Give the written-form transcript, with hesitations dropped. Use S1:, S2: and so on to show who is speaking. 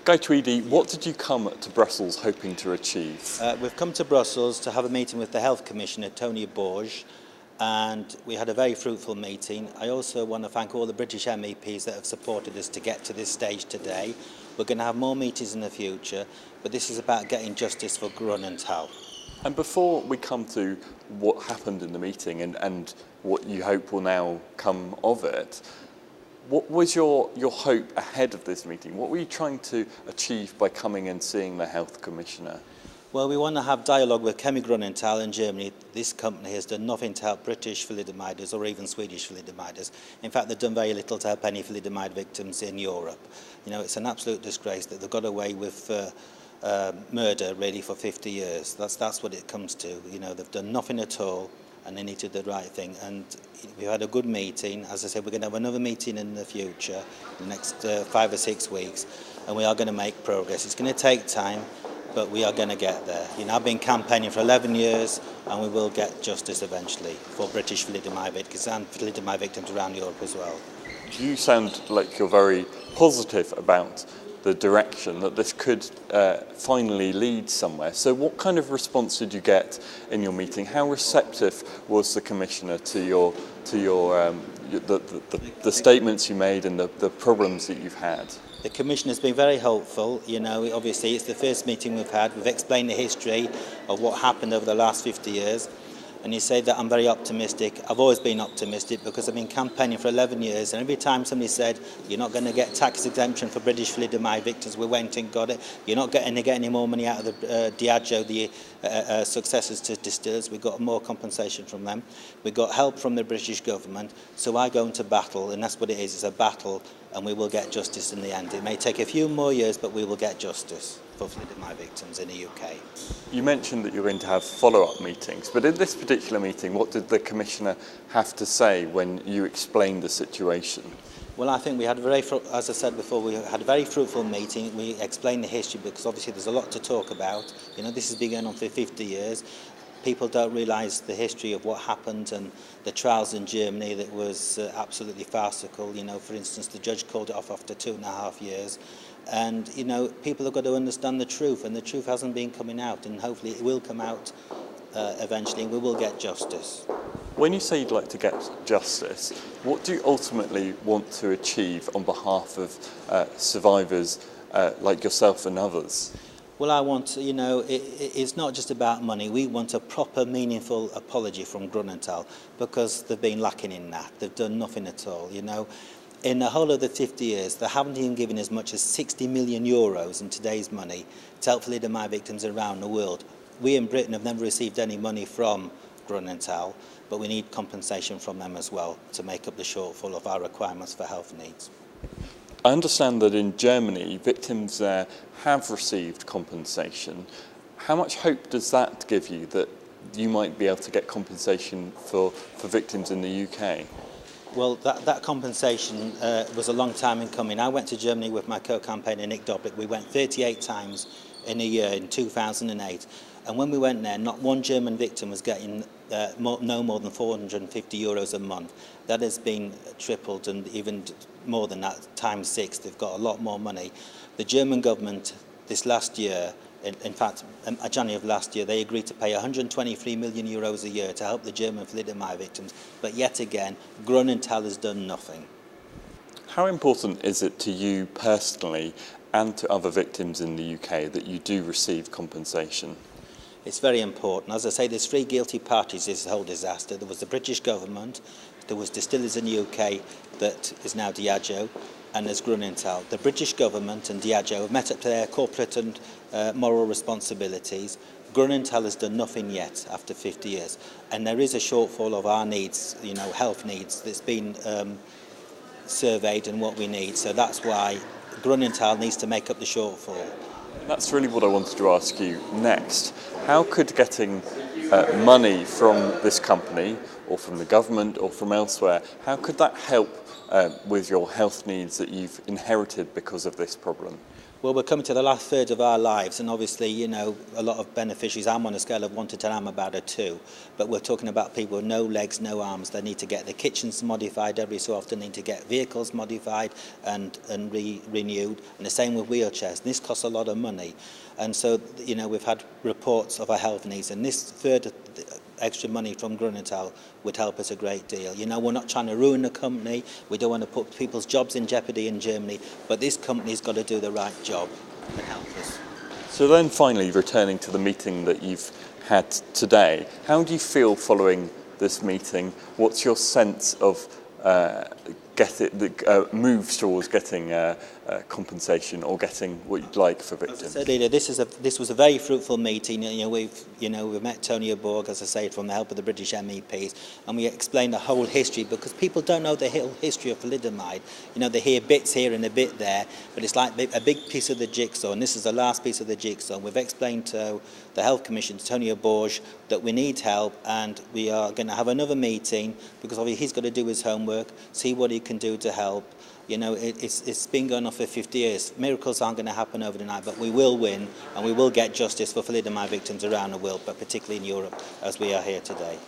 S1: Guy Tweedy, what did you come to Brussels hoping to achieve?
S2: We've come to Brussels to have a meeting with the Health Commissioner, Tony Borge, and we had a very fruitful meeting. I also want to thank all the British MEPs that have supported us to get to this stage today. We're going to have more meetings in the future, but this is about getting justice for Grunenthal.
S1: And before we come to what happened in the meeting and what you hope will now come of it, what was your hope ahead of this meeting? What were you trying to achieve by coming and seeing the Health Commissioner?
S2: Well, we want to have dialogue with Chemie Grunenthal in Germany. This company has done nothing to help British thalidomiders or even Swedish thalidomiders. In fact, they've done very little to help any thalidomide victims in Europe. You know, it's an absolute disgrace that they've got away with murder really for 50 years. That's what it comes to. You know, they've done nothing at all, and they need to do the right thing. And we've had a good meeting. As I said, we're going to have another meeting in the future, in the next 5 or 6 weeks, and we are going to make progress. It's going to take time, but we are going to get there. You know, I've been campaigning for 11 years, and we will get justice eventually for British thalidomide victims and thalidomide victims around Europe as well.
S1: You sound like you're very positive about the direction that this could finally lead somewhere. So what kind of response did you get in your meeting? How receptive was the Commissioner to the statements you made and the problems that you've had?
S2: The Commissioner's been very helpful. You know, obviously it's the first meeting we've had. We've explained the history of what happened over the last 50 years. And you say that I'm very optimistic. I've always been optimistic because I've been campaigning for 11 years, and every time somebody said, you're not going to get tax exemption for British thalidomide victims, we went and got it. You're not going to get any more money out of the Diageo, the successors to distillers. We got more compensation from them. We got help from the British government. So I go into battle, and that's what it is. It's a battle, and we will get justice in the end. It may take a few more years, but we will get justice for thalidomide victims in the UK.
S1: You mentioned that you're going to have follow-up meetings, but in this particular meeting, what did the Commissioner have to say when you explained the situation?
S2: Well, I think we had as I said before, we had a very fruitful meeting. We explained the history because obviously there's a lot to talk about. You know, this has been going on for 50 years. People don't realise the history of what happened and the trials in Germany that was absolutely farcical. You know, for instance, the judge called it off after 2.5 years. And, you know, people have got to understand the truth, and the truth hasn't been coming out, and hopefully it will come out eventually, and we will get justice.
S1: When you say you'd like to get justice, what do you ultimately want to achieve on behalf of survivors like yourself and others?
S2: Well, I want, you know, it's not just about money. We want a proper, meaningful apology from Grunenthal because they've been lacking in that. They've done nothing at all, you know. In the whole of the 50 years, they haven't even given as much as 60 million euros in today's money to help thalidomide victims around the world. We in Britain have never received any money from Grunenthal, but we need compensation from them as well to make up the shortfall of our requirements for health needs.
S1: I understand that in Germany, victims there have received compensation. How much hope does that give you that you might be able to get compensation for victims in the UK?
S2: Well, that compensation was a long time in coming. I went to Germany with my co-campaigner Nick Doblick. We went 38 times in a year in 2008. And when we went there, not one German victim was getting no more than 450 euros a month. That has been tripled, and even more than that, times 6. They've got a lot more money. The German government this last year, in fact, January of last year, they agreed to pay 123 million euros a year to help the German thalidomide victims. But yet again, Grunenthal has done nothing.
S1: How important is it to you personally and to other victims in the UK that you do receive compensation?
S2: It's very important. As I say, there's 3 guilty parties in this whole disaster. There was the British government, there was distillers in the UK that is now Diageo, and there's Grunenthal. The British government and Diageo have met up to their corporate and moral responsibilities. Grunenthal has done nothing yet after 50 years. And there is a shortfall of our needs, you know, health needs, that's been surveyed and what we need. So that's why Grunenthal needs to make up the shortfall.
S1: That's really what I wanted to ask you next. How could getting money from this company or from the government or from elsewhere, how could that help with your health needs that you've inherited because of this problem?
S2: Well, we're coming to the last third of our lives, and obviously, you know, a lot of beneficiaries. I'm on a scale of 1 to 10, I'm about a 2. But we're talking about people with no legs, no arms. They need to get their kitchens modified every so often, need to get vehicles modified and renewed. And the same with wheelchairs. This costs a lot of money. And so, you know, we've had reports of our health needs, and this third extra money from Grunenthal would help us a great deal. You know, we're not trying to ruin the company. We don't want to put people's jobs in jeopardy in Germany, but this company's got to do the right job and help us.
S1: So then finally, returning to the meeting that you've had today, how do you feel following this meeting? What's your sense of moves towards getting compensation or getting what you'd like for victims?
S2: As I said earlier, this was a very fruitful meeting. We've met Tony Borg, as I say, from the help of the British MEPs, and we explained the whole history, because people don't know the whole history of thalidomide. You know, they hear bits here and a bit there, but it's like a big piece of the jigsaw, and this is the last piece of the jigsaw. We've explained to the Health Commission, to Tony Borg, that we need help, and we are going to have another meeting, because obviously he's got to do his homework, see what he can do to help. You know, it's been going on for 50 years. Miracles aren't going to happen overnight, but we will win, and we will get justice for thalidomide victims around the world, but particularly in Europe, as we are here today.